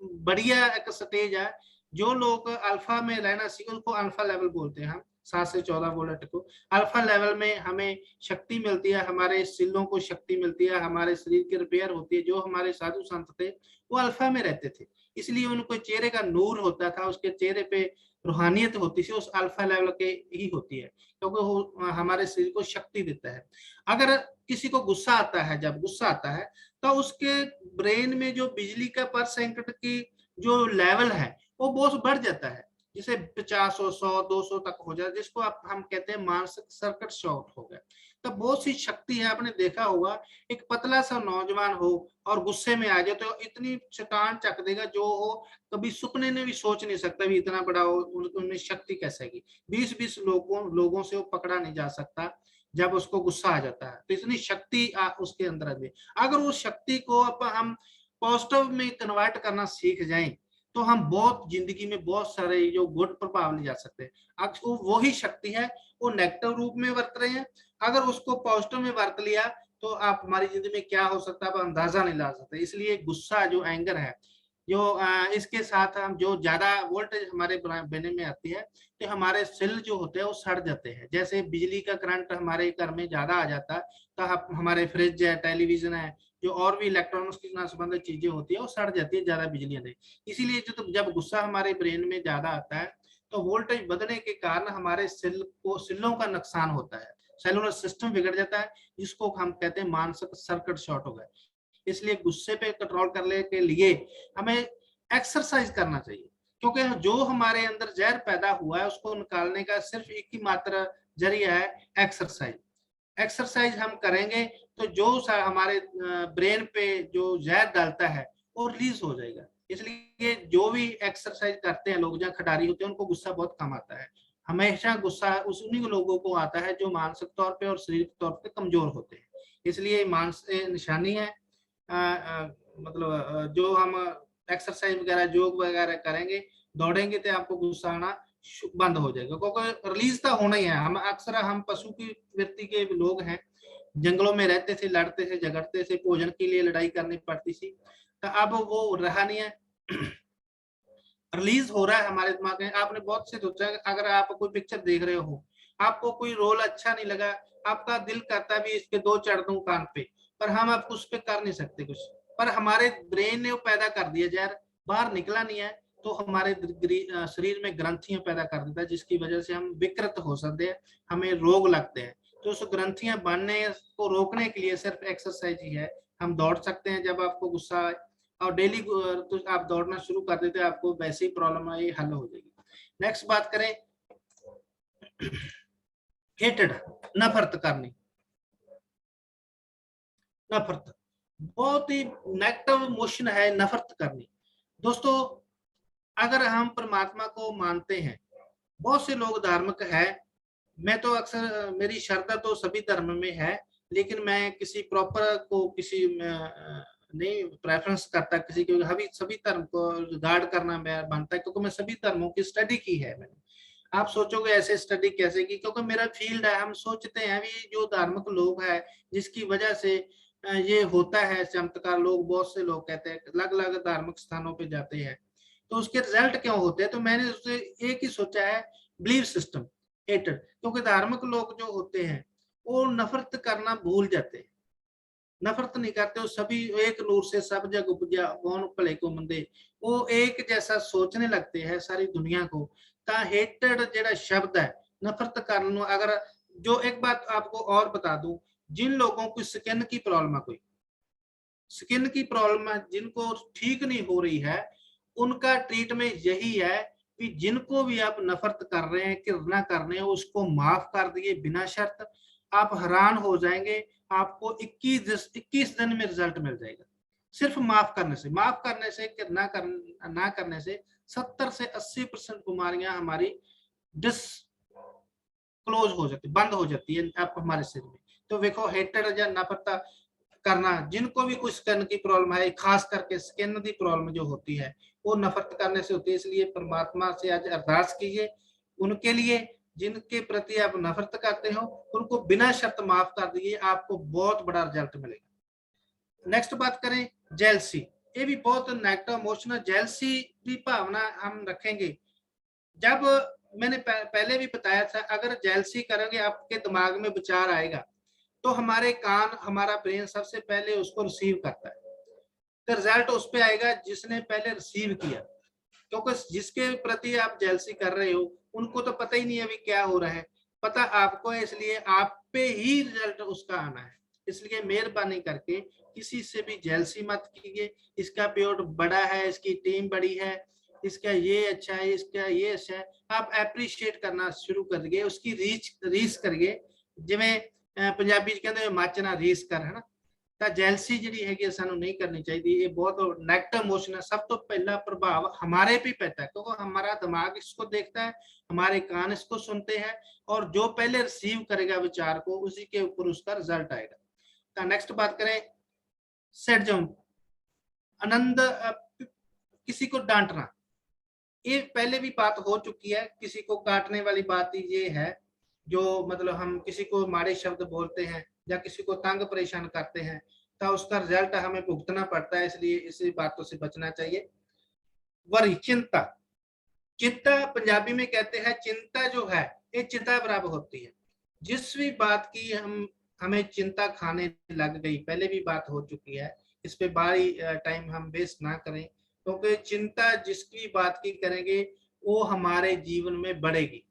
बढ़िया एक स्टेज है। जो लोग अल्फा में रहना सीखे उनको अल्फा लेवल बोलते हैं हम, 7 से 14 वोल्ट को। अल्फा लेवल में हमें शक्ति मिलती है, हमारे सिलों को शक्ति मिलती है, हमारे शरीर की रिपेयर होती है। जो हमारे साधु संत थे वो अल्फा में रहते थे, इसलिए उनको चेहरे का नूर होता था, उसके चेहरे पे रूहानियत होती थी, उस अल्फा लेवल के ही होती है, क्योंकि वो हमारे शरीर को शक्ति देता है। अगर किसी को गुस्सा आता है, जब गुस्सा आता है तो उसके ब्रेन में जो बिजली का पर सेकंड की जो लेवल है वो बहुत बढ़ जाता है, जिसे 50 100 200 तक हो जाए, जिसको आप हम कहते हैं मानसिक सर्किट शॉर्ट हो गया। तो बहुत सी शक्ति है। आपने देखा होगा एक पतला सा नौजवान हो और गुस्से में आ जाए तो इतनी चट्टान चक देगा जो हो कभी सपने में भी सोच नहीं सकता भी इतना बड़ा हो, उनमें शक्ति कैसे आएगी। 20-20 लोगों से वो पकड़ा नहीं जा सकता जब उसको गुस्सा आ जाता है। तो इतनी शक्ति उसके अंदर है। अगर उस शक्ति को हम पॉजिटिव में कन्वर्ट करना सीख जाएं तो हम बहुत जिंदगी में बहुत सारे जो गुड प्रभाव ले जा सकते हैं। अब वो ही शक्ति है, वो नेगेटिव रूप में वर्त रहे हैं, अगर उसको पॉजिटिव में वर्त लिया तो आप हमारी जिंदगी में क्या हो सकता है आप अंदाजा नहीं ला सकते। इसलिए गुस्सा जो एंगर है, जो इसके साथ हम जो ज्यादा वोल्टेज हमारे ब्रेन में आती है तो हमारे सेल जो होते हैं वो सड़ जाते हैं। जैसे बिजली का करंट हमारे घर में ज्यादा आ जाता है तो हमारे फ्रिज है, टेलीविजन है, जो और भी इलेक्ट्रॉनिक्स के साथ संबंधित चीजें होती है वो सड़ जाती है ज्यादा बिजली आने। इसीलिए जब गुस्सा हमारे ब्रेन में ज्यादा आता है तो वोल्टेज बढ़ने के कारण हमारे सिलों का नुकसान होता है, सेलुलर सिस्टम बिगड़ जाता है, जिसको हम कहते हैं मानसिक सर्किट शॉर्ट हो गए। इसलिए गुस्से पे कंट्रोल करने के लिए हमें एक्सरसाइज करना चाहिए, क्योंकि जो हमारे अंदर जहर पैदा हुआ है उसको निकालने का सिर्फ एक ही मात्र जरिया है, एक्सरसाइज। एक्सरसाइज हम करेंगे तो जो हमारे ब्रेन पे जो जहर डालता है वो रिलीज हो जाएगा। इसलिए जो भी एक्सरसाइज करते हैं लोग, जहाँ खिडारी होते हैं, उनको गुस्सा बहुत कम आता है। हमेशा गुस्सा उन्हीं लोगों को आता है जो मानसिक तौर पे और शारीरिक तौर पे कमजोर होते हैं। इसलिए मानसिक निशानी है, मतलब जो हम एक्सरसाइज वगैरह योग वगैरह करेंगे, दौड़ेंगे तो आपको गुस्सा आना बंद हो जाएगा, क्योंकि रिलीज तो होना ही है। हम अक्सर हम पशु की वृत्ति के लोग हैं, जंगलों में रहते थे, लड़ते थे, झगड़ते थे, भोजन के लिए लड़ाई करनी पड़ती थी, तो अब वो रहा नहीं है, रिलीज हो रहा है हमारे दिमाग में। आपने बहुत से सोचा, अगर आप कोई पिक्चर देख रहे हो, आपको कोई रोल अच्छा नहीं लगा, आपका दिल करता भी इसके 2 चढ़ दूं कान पे, पर हम अब उस पर कर नहीं सकते कुछ, पर हमारे ब्रेन ने वो पैदा कर दिया, जहर बाहर निकला नहीं है तो हमारे शरीर में ग्रंथियां पैदा कर देता है, जिसकी वजह से हम विकृत हो सकते हैं, हमें रोग लगते हैं। तो उस ग्रंथियां बनने को रोकने के लिए सिर्फ एक्सरसाइज ही है। हम दौड़ सकते हैं जब आपको गुस्सा आए, और डेली तो आप दौड़ना शुरू कर देते हैं, आपको वैसे ही प्रॉब्लम है ये हल हो जाएगी। नेक्स्ट बात करें, हेटेड, नफरत करनी। नफरत बहुत ही नेगेटिव इमोशन है, नफरत करनी। दोस्तों, अगर हम परमात्मा को मानते हैं, बहुत से लोग धार्मिक है, मैं तो अक्सर मेरी श्रद्धा तो सभी धर्म में है, लेकिन मैं किसी प्रॉपर को किसी नहीं प्रेफरेंस करता किसी को, अभी सभी धर्म को रिगार्ड करना मैं मानता है, क्योंकि मैं सभी धर्मों की स्टडी की है मैंने। आप सोचोगे ऐसे स्टडी कैसे की, क्योंकि मेरा फील्ड है। हम सोचते हैं अभी जो धार्मिक लोग हैं जिसकी वजह से ये होता है चमत्कार, लोग बहुत से लोग कहते हैं अलग अलग धार्मिक स्थानों पे जाते हैं तो उसके रिजल्ट क्यों होते हैं, तो मैंने उससे एक ही सोचा है, बिलीफ सिस्टम, हेटेड। क्योंकि धार्मिक लोग जो होते हैं वो नफरत करना भूल जाते हैं, नफरत नहीं करते, वो सभी एक नूर से सब जग उपजा कौन भले को मंदे, वो एक जैसा सोचने लगते हैं सारी दुनिया को। ता हेटेड जेड़ा शब्द है नफरत करने, अगर जो एक बात आपको और बता दूं, जिन लोगों को स्किन की प्रॉब्लम है, कोई स्किन की प्रॉब्लम है जिनको ठीक नहीं हो रही है, उनका ट्रीटमेंट यही है कि जिनको भी आप नफरत कर रहे हैं, घृणा कर रहे हैं, उसको माफ कर दिए बिना शर्त। आप हैरान हो जाएंगे, आपको 21 दिन में रिजल्ट मिल जाएगा सिर्फ माफ करने से। माफ करने से, घृणा ना करने से 70 से 80% बीमारियां हमारी क्लोज हो जाती, बंद हो जाती है आप हमारे शरीर में। तो देखो हेटेड या नफरत करना, जिनको भी कुछ स्किन की प्रॉब्लम है, खास करके स्किन की प्रॉब्लम जो होती है वो नफरत करने से होती है। इसलिए परमात्मा से आज अरदास कीजिए उनके लिए जिनके प्रति आप नफरत करते हो, उनको बिना शर्त माफ कर दीजिए, आपको बहुत बड़ा रिजल्ट मिलेगा। नेक्स्ट बात करें जेलसी, ये भी बहुत नेगेटिव इमोशनल जेलसी की भावना हम रखेंगे। जब मैंने पहले भी बताया था, अगर जेलसी करोगे आपके दिमाग में विचार आएगा तो हमारे कान, हमारा ब्रेन सबसे पहले उसको रिसीव करता है, तो रिजल्ट उस पे आएगा जिसने पहले रिसीव किया। क्योंकि जिसके प्रति आप जेलसी कर रहे हो उनको तो पता ही नहीं है अभी क्या हो रहा है, पता आपको है, इसलिए आप पे ही रिजल्ट उसका आना है। इसलिए मेहरबानी करके किसी से भी जेलसी मत कीजिए। इसका पेड़ बड़ा है, इसकी टीम बड़ी है, इसका ये अच्छा है, इसका ये अच्छा है, आप एप्रिशिएट करना शुरू करिए, उसकी रीस करिए। जिवें पंजाबी च कहते मच ना रीस कर, है ना। ਤਾਂ ਜੈਲਸੀ ਜਿਹੜੀ ਹੈਗੀ ਸਾਨੂੰ नहीं करनी चाहिए, ये बहुत नेगेटिव इमोशन है। सब तो पहला प्रभाव हमारे पे पैता है, क्योंकि हमारा दिमाग इसको देखता है, हमारे कान इसको सुनते हैं, और जो पहले रिसीव करेगा विचार को उसी के ऊपर उसका रिजल्ट आएगा। तो नेक्स्ट बात करें सेडजम, आनंद, किसी को डांटना, ये पहले भी बात हो चुकी है। किसी को काटने वाली बात ये है जो मतलब हम किसी को माड़े शब्द बोलते हैं या किसी को तंग परेशान करते हैं तो उसका रिजल्ट हमें भुगतना पड़ता है, इसलिए इसी बातों से बचना चाहिए। वरी चिंता, चिंता पंजाबी में कहते हैं चिंता जो है ये चिंता बराबर होती है। जिस भी बात की हमें चिंता खाने लग गई, पहले भी बात हो चुकी है, इस पे बारी टाइम हम वेस्ट ना करें, क्योंकि चिंता जिसकी बात की करेंगे वो हमारे जीवन में बढ़ेगी।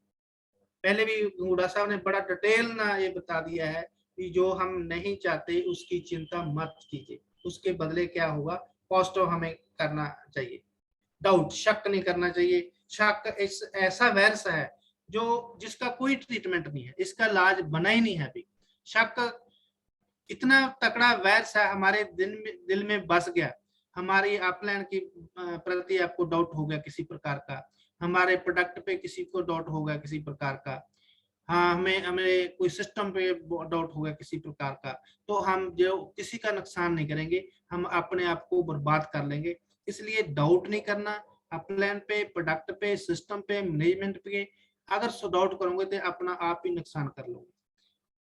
पहले भी हुडा साहब ने बड़ा डिटेल ना ये बता दिया है कि जो हम नहीं चाहते उसकी चिंता मत कीजिए, उसके बदले क्या होगा, पॉजिटिव हमें करना चाहिए। डाउट, शक नहीं करना चाहिए। शक एक ऐसा वायरस है जो जिसका कोई ट्रीटमेंट नहीं है, इसका इलाज बना ही नहीं है अभी। शक इतना तकड़ा वायरस है, हमारे दिल में बस गया। हमारी अपलाइन की प्रति आपको डाउट हो गया किसी प्रकार का, हमारे प्रोडक्ट पे किसी को डाउट हो गया किसी प्रकार का, हाँ हमें कोई सिस्टम पे डाउट हो गया किसी प्रकार का, तो हम जो किसी का नुकसान नहीं करेंगे, हम अपने आप को बर्बाद कर लेंगे। इसलिए डाउट नहीं करना, अपलाइन पे, प्रोडक्ट पे, सिस्टम पे, मैनेजमेंट पे। अगर डाउट करोगे तो अपना आप ही नुकसान कर लोगे।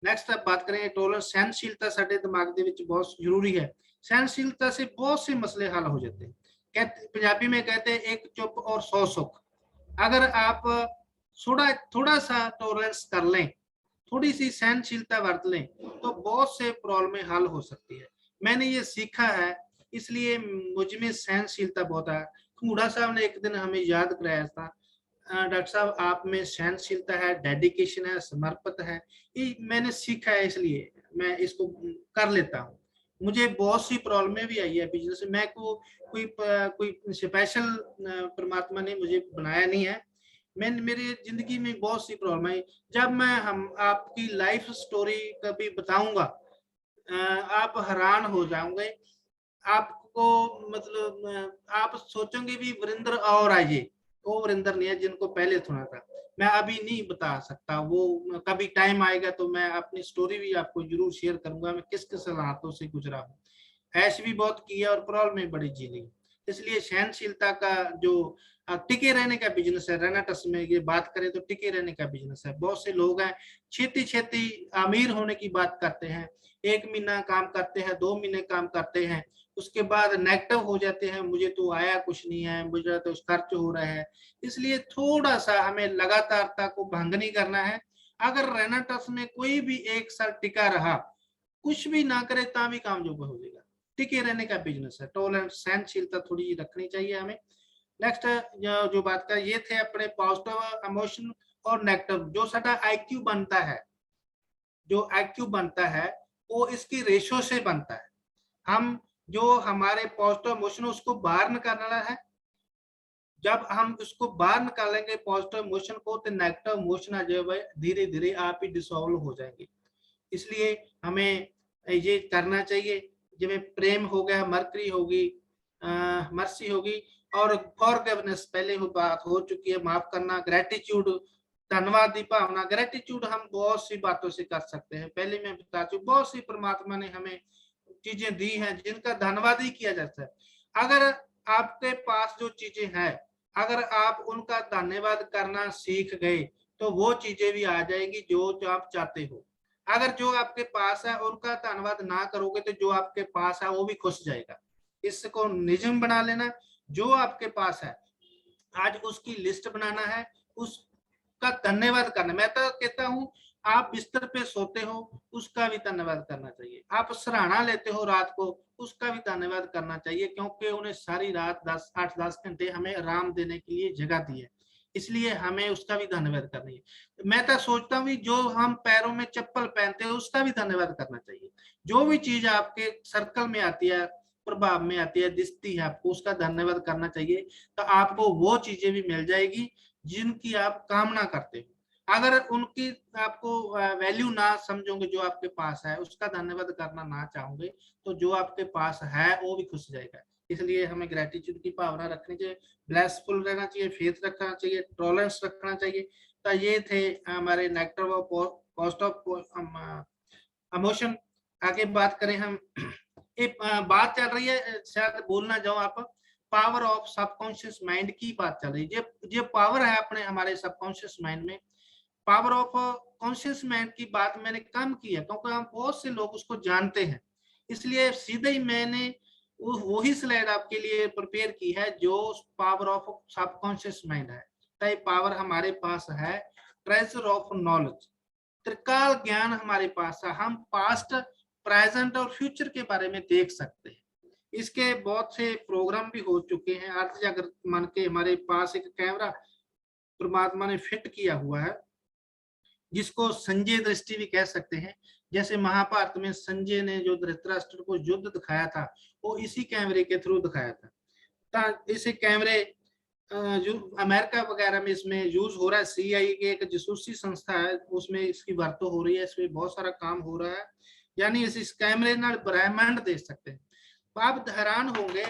नेक्स्ट आप बात करें टॉलरेंस, सहनशीलता साडे दिमाग दे विच बहुत जरूरी है। सहनशीलता से बहुत से मसले हल हो जाते हैं। कहते पंजाबी में कहते हैं एक चुप और 100 सुख। अगर आप थोड़ा सा टॉलरेंस कर लें, थोड़ी सी सहनशीलता बरत लें, तो बहुत से प्रॉब्लमें हल हो सकती है। मैंने ये सीखा है, इसलिए मुझ में सहनशीलता बहुत है। हुडा साहब ने एक दिन हमें याद कराया था, डॉक्टर साहब आप में सहनशीलता है, डेडिकेशन है, समर्पित है, ये मैंने सीखा है, इसलिए मैं इसको कर लेता हूँ। मुझे बहुत सी प्रॉब्लमें भी आई है बिजनेस में, मैं कोई स्पेशल परमात्मा ने मुझे बनाया नहीं है। मैं मेरी जिंदगी में बहुत सी प्रॉब्लम आई। जब मैं हम आपकी लाइफ स्टोरी कभी बताऊंगा, आप हैरान हो जाओगे। आपको मतलब आप सोचोगे भी वरिंदर और आइए, वो वरिंदर नहीं है जिनको पहले सुना था। मैं अभी नहीं बता सकता, वो कभी टाइम आएगा तो मैं अपनी स्टोरी भी आपको जरूर शेयर करूंगा, मैं किस किस हालातों से गुजरा हूँ। ऐश भी बहुत की है और परौल में बड़ी जी ली। इसलिए सहनशीलता का जो टिके रहने का बिजनेस है, रेनेटस में ये बात करें तो टिके रहने का बिजनेस है। बहुत से लोग हैं छेती छेती अमीर होने की बात करते हैं, 1 महीना काम करते हैं, 2 महीने काम करते हैं, उसके बाद नेगेटिव हो जाते हैं, मुझे तो आया कुछ नहीं है, मुझे तो खर्च हो रहा है। इसलिए थोड़ा सा हमें लगातारता को भंग नहीं करना है। अगर रेनेटस में कोई भी एक साल टिका रहा, कुछ भी ना करे ता भी काम जो हो जाएगा। टिके रहने का बिजनेस है, टॉलरेंस सहनशीलता थोड़ी रखनी चाहिए हमें। नेक्स्ट जो बात कर, ये थे अपने पॉजिटिव इमोशन और नेगेटिव। जो साडा आईक्यू बनता है, जो आईक्यू बनता है वो इसकी रेशो से बनता है। हम जो हमारे पॉजिटिव इमोशन उसको बाहर निकालना है, जब हम उसको बाहर निकालेंगे पॉजिटिव इमोशन को, तो नेगेटिव इमोशन जो है धीरे धीरे आप ही डिसॉल्व हो जाएंगे। इसलिए हमें ये करना चाहिए, जिਵੇਂ प्रेम हो गया, मरकरी होगी, मर्सी होगी, और फॉरगिवनेस पहले वो बात हो चुकी है, माफ करना, ग्रेटिट्यूड, धन्यवाद की भावना। ग्रेटिट्यूड हम बहुत सी बातों से कर सकते हैं, पहले मैं बता चुका, बहुत सी परमात्मा ने हमें चीजें दी हैं जिनका धन्यवाद ही किया जाता है। अगर आपके पास जो चीजें हैं, अगर आप उनका धन्यवाद करना सीख गए तो वो चीजें भी आ जाएगी जो आप चाहते हो। अगर जो आपके पास है उनका धन्यवाद ना करोगे तो जो आपके पास है वो भी खुश जाएगा। इसको नियम बना लेना, जो आपके पास है आज उसकी लिस्ट बनाना है, उसका धन्यवाद करना। मैं तो कहता हूँ आप बिस्तर पे सोते हो उसका भी धन्यवाद करना चाहिए, आप सराहना लेते हो रात को उसका भी धन्यवाद करना चाहिए, क्योंकि उन्हें सारी रात 8-10 घंटे हमें आराम देने के लिए जगह दी है, इसलिए हमें उसका भी धन्यवाद करना है। मैं तो सोचता हूँ जो हम पैरों में चप्पल पहनते हैं उसका भी धन्यवाद करना चाहिए। जो भी चीज आपके सर्कल में आती है, प्रभाव में आती है, दिखती है आपको, उसका धन्यवाद करना चाहिए, तो आपको वो चीजें भी मिल जाएगी जिनकी आप कामना करते हो। अगर उनकी आपको वैल्यू ना समझोगे, जो आपके पास है उसका धन्यवाद करना ना चाहोगे, तो जो आपके पास है वो भी खुश जाएगा। इसलिए हमें ग्रेटिट्यूड की भावना रखनी चाहिए, ब्लेसफुल रहना चाहिए, फेथ रखना चाहिए, टॉलरेंस रखना चाहिए। तो ये थे हमारे नेगेटिव और पॉजिटिव इमोशन। आगे बात करें हम, एक बात चल रही है, शायद बोल ना जाओ आप, पावर ऑफ सबकॉन्शियस माइंड की बात चल रही है। ये पावर है अपने हमारे सबकॉन्शियस माइंड में। पावर ऑफ कॉन्शियस माइंड की बात मैंने कम की है क्योंकि हम बहुत से लोग उसको जानते हैं, इसलिए सीधे ही मैंने वही स्लाइड आपके लिए प्रिपेयर की है जो पावर ऑफ सबकॉन्शियस माइंड है। तो पावर हमारे पास है, ट्रेजर ऑफ नॉलेज, त्रिकाल ज्ञान हमारे पास है। हम पास्ट, प्रेजेंट और फ्यूचर के बारे में देख सकते हैं। इसके बहुत से प्रोग्राम भी हो चुके हैं। अर्थ जागृत मन के हमारे पास एक कैमरा परमात्मा ने फिट किया हुआ है, जिसको संजय दृष्टि भी कह सकते हैं। जैसे महाभारत में संजय ने जो धृतराष्ट्र को युद्ध दिखाया था वो इसी कैमरे के थ्रू दिखाया था। इसे कैमरे जो अमेरिका वगैरह में इसमें यूज हो रहा है, CIA की एक जासूसी संस्था है उसमें इसकी वर्तों हो रही है, इसमें बहुत सारा काम हो रहा है। यानी इस कैमरे नाल ब्रह्मांड देख सकते हैं। तो आप हैरान होंगे,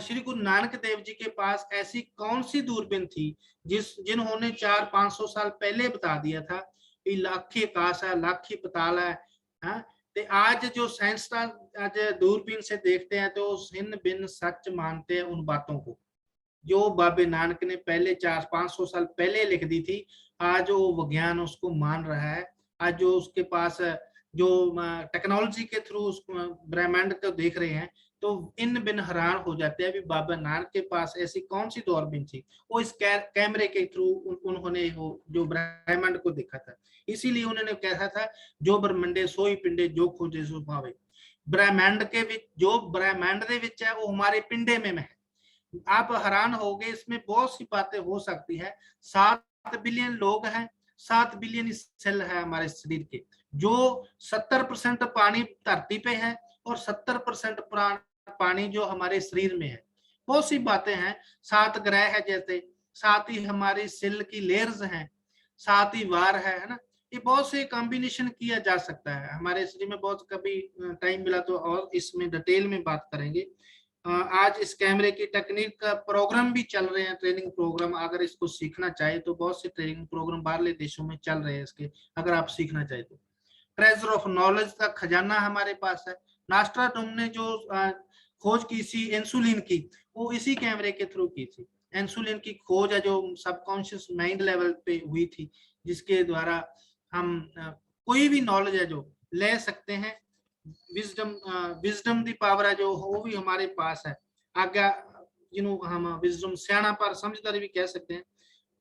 श्री गुरु नानक देव जी के पास ऐसी कौन सी दूरबीन थी जिन्होंने 400-500 साल पहले बता दिया था कि लाखी आकाश है, लाखी पताल है। ते आज जो साइंसदान आज दूरबीन से देखते हैं तो भिन्न भिन्न सच मानते हैं उन बातों को जो बाबे नानक ने पहले 400-500 साल पहले लिख दी थी। आज वो विज्ञान उसको मान रहा है। आज जो उसके पास जो टेक्नोलॉजी के थ्रू उस ब्रह्मांड को देख रहे हैं तो इन बिन हैरान हो जाते हैं। अभी बाबा नानक के पास ऐसी कौन सी दूरबीन थी, वो इस कैमरे के थ्रू उन्होंने वो जो ब्रह्मांड को देखा था। इसीलिए उन्होंने कहा था जो ब्रह्मंडे सोई पिंडे जो खोजे सो पावे। ब्रह्मांड के जो ब्रह्मांड दे विच है वो हमारे पिंडे में है। आप हैरान हो गए, इसमें बहुत सी बातें हो सकती है। 7 बिलियन लोग हैं, 7 बिलियन सेल है हमारे शरीर के, जो 70% पानी धरती पे है और 70% पानी जो हमारे शरीर में है। बहुत सी बातें हैं, 7 ग्रह है, जैसे 7 ही हमारी सेल की लेयर्स हैं, 7 ही वार है ना। ये बहुत से कॉम्बिनेशन किया जा सकता है हमारे शरीर में। बहुत कभी टाइम मिला तो और इसमें डिटेल में बात करेंगे। आज इस कैमरे की टेक्निक का प्रोग्राम भी चल रहे हैं, ट्रेनिंग प्रोग्राम। अगर इसको सीखना चाहे तो बहुत से ट्रेनिंग प्रोग्राम बाहरले देशों में चल रहे हैं इसके, अगर आप सीखना चाहे तो। ट्रेजर ऑफ नॉलेज का खजाना हमारे पास है, नास्ट्राडाम ने जो खोज की थी इंसुलिन की, वो इसी कैमरे के थ्रू की थी। इंसुलिन की खोज है जो सबकॉन्शियस माइंड लेवल पे हुई थी, जिसके द्वारा हम कोई भी नॉलेज है जो ले सकते हैं। विजडम दी पावर है जो वो भी हमारे पास है। आज्ञा जिन्हों हम विजडम सियाणा पर समझदारी भी कह सकते हैं।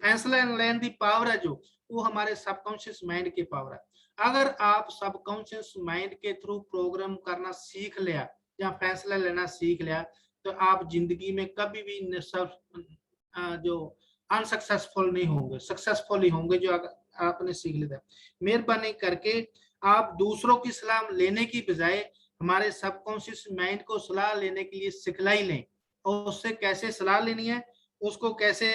फैसला लेने दी पावर है जो वो हमारे सबकॉन्शियस माइंड की पावर है। अगर आप सबकॉन्शियस माइंड के थ्रू प्रोग्राम करना सीख लिया या फैसला लेना सीख लिया, तो आप जिंदगी में कभी भी जो अनसक्सेसफुल नहीं होंगे, सक्सेसफुल ही होंगे जो आपने सीख लिया। मेहरबानी करके आप दूसरों की सलाह लेने की बजाय हमारे सबकॉन्शियस माइंड को सलाह लेने के लिए सिखलाई लें, और उससे कैसे सलाह लेनी है, उसको कैसे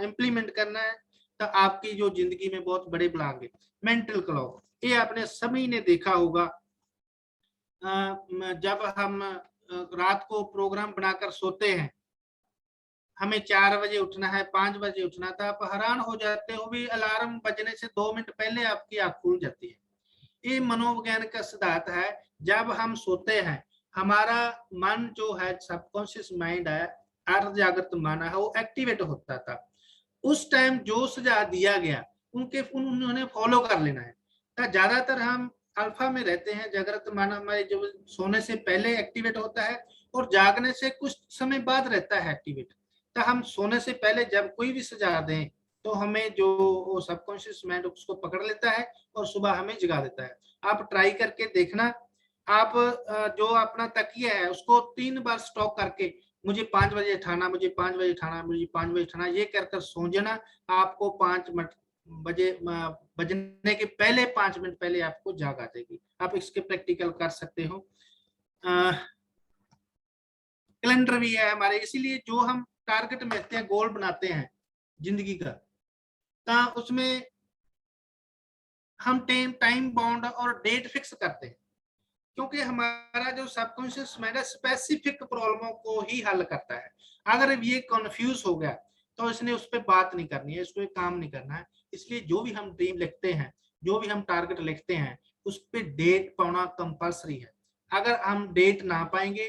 इम्प्लीमेंट करना है, तो आपकी जो जिंदगी में बहुत बड़े बदलाव। मेंटल क्लॉक, ये आपने सभी ने देखा होगा। जब हम रात को प्रोग्राम बनाकर सोते हैं, हमें 4 बजे उठना है, 5 बजे उठना था, आप हैरान हो जाते हो भी अलार्म बजने से 2 मिनट पहले आपकी आंख खुल जाती है। ये मनोविज्ञान का सिद्धांत है। जब हम सोते हैं, हमारा मन जो है सबकॉन्शियस माइंड है, अर्ध जागृत मन है, वो एक्टिवेट होता था। उस टाइम जो सुझाव दिया गया उन्होंने फॉलो कर लेना है। तो ज्यादातर हम अल्फा में रहते हैं, जागृत मन हमारे जो सोने से पहले एक्टिवेट होता है और जागने से कुछ समय बाद रहता है एक्टिवेट। तो हम सोने से पहले जब कोई भी सुझाव दें तो हमें जो सबकॉन्शियस माइंड उसको पकड़ लेता है और सुबह हमें जगा देता है। आप ट्राई करके देखना। आप जो अपना तकिया है उसको 3 बार स्टॉक करके मुझे 5 बजे उठाना, मुझे 5 बजे उठाना, मुझे 5 बजे उठाना, ये कर सो जाना। आपको 5 मिनट बजने के पहले 5 मिनट पहले आपको जाग आ जाएगी। आप इसके प्रैक्टिकल कर सकते हो। कैलेंडर भी है हमारे, इसीलिए जो हम टारगेट में रखते हैं, गोल बनाते हैं जिंदगी का, तो उसमें हम टाइम बाउंड और डेट फिक्स करते हैं, क्योंकि हमारा जो सबकॉन्शियस माइंड है स्पेसिफिक प्रॉब्लमों को ही हल करता है। अगर ये कंफ्यूज हो गया तो इसने उस पर बात नहीं करनी है, इसको काम नहीं करना है। इसलिए जो भी हम ड्रीम लिखते हैं, जो भी हम टारगेट लिखते हैं, उस पर डेट पाना कंपल्सरी है। अगर हम डेट ना पाएंगे